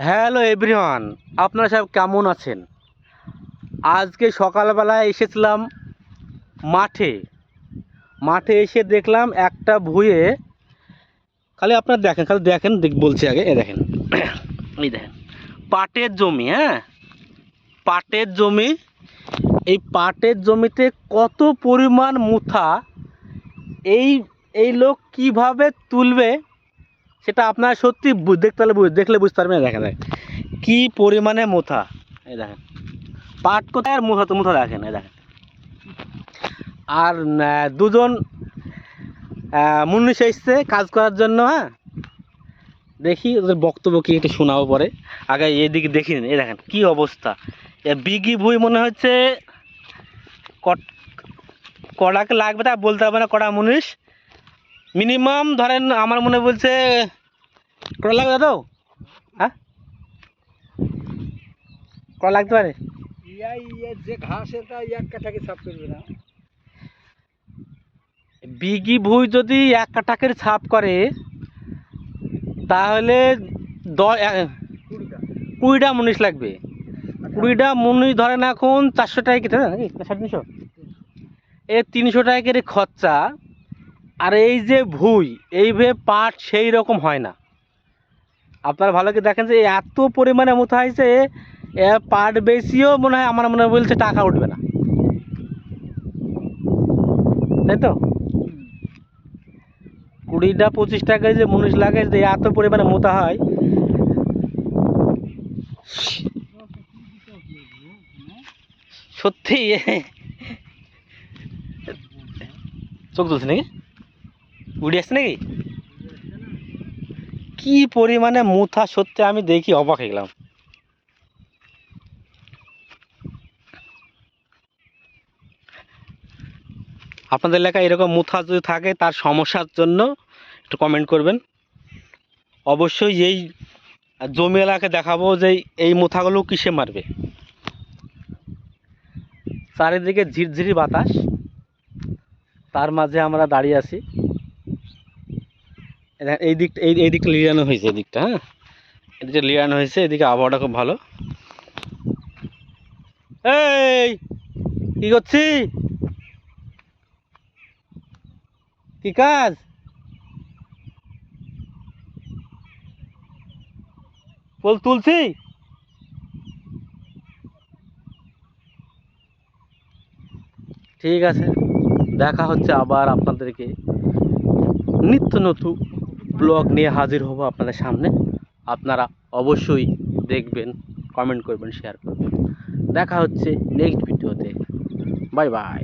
Hello everyone, আপনারা সব কেমন আছেন? আজকে সকালবেলায় এসেছিলাম মাঠে। এসে দেখলাম একটা ভুঁয়ে, খালি আপনারা দেখেন, বলছি আগে, এ দেখেন, এই দেখেন পাটের জমি। হ্যাঁ, পাটের জমি। এই পাটের জমিতে কত পরিমাণ মুথা এই এই লোক কিভাবে তুলবে সেটা আপনারা সত্যি দেখলে বুঝতে পারবেন। দেখেন কি পরিমাণে মুথা। এই দেখেন পাট কোথায় আর মুথা দেখেন। এই দেখেন আর দুজন মুন্নিশ এসছে কাজ করার জন্য। হ্যাঁ, দেখি ওদের বক্তব্য কি একটু শোনাবো পরে। আগে এদিকে দেখি। এই দেখেন কি অবস্থা। বিঘি ভুঁই মনে হচ্ছে কড়াকে লাগবে, তা বলতে হবে না। কড়া মুনিশ মিনিমাম ধরেন আমার মনে বলছে কড়া লাগবে তো। হ্যাঁ, কড়া লাগতে পারে। যে ঘাস এটা এক কাঠাকে সাফ করবে না। বিঘি ভুঁই যদি এক কাঠাকের ছাপ করে তাহলে 20টা মুনিশ লাগবে। 20টা মুনিশ ধরেন এখন 400 টাকা কেটে নাকি 350। এই 300 টাকা করে খরচা। আর এই যে ভুঁই, এইভাবে পাট সেই রকম হয় না। আপনারা ভালো করে দেখেন যে এত পরিমাণে মুথা হয়েছে, পাট বেশিও মনে হয় আমার মনে বলছে টাকা উঠবে না, তাই তো? 20টা 25 টাকায় যে মুনিশ লাগে, যে এত পরিমাণে মুথা হয়। সত্যি চোখ তুলছে নাকি, উড়ে আসছে নাকি, কি পরিমাণে মুথা। সত্যি আমি দেখি অবাক হয়ে গেলাম। আপনাদের এলাকায় এরকম মুথা যদি থাকে তার সমস্যার জন্য একটু কমেন্ট করবেন। অবশ্যই এই জমি এলাকায় দেখাবো যে এই মুথাগুলো কিসে মারবে। চারিদিকে ঝিরঝিরি বাতাস, তার মাঝে আমরা দাঁড়িয়ে আছি। এই দিকটা লিয়ানো হয়েছে, এদিকটা। হ্যাঁ, এদিকে লিয়ানো হয়েছে, এদিকে আবহাওয়াটা খুব ভালো। এই কি করছি, কি কাজ? ফুল তুলছি। ঠিক আছে, দেখা হচ্ছে আবার। আপনাদেরকে নিত্য নতুন ব্লগ নিয়ে হাজির হব আপনাদের সামনে। আপনারা অবশ্যই দেখবেন, কমেন্ট করবেন, শেয়ার করবেন। দেখা হচ্ছে নেক্সট ভিডিওতে। Bye bye.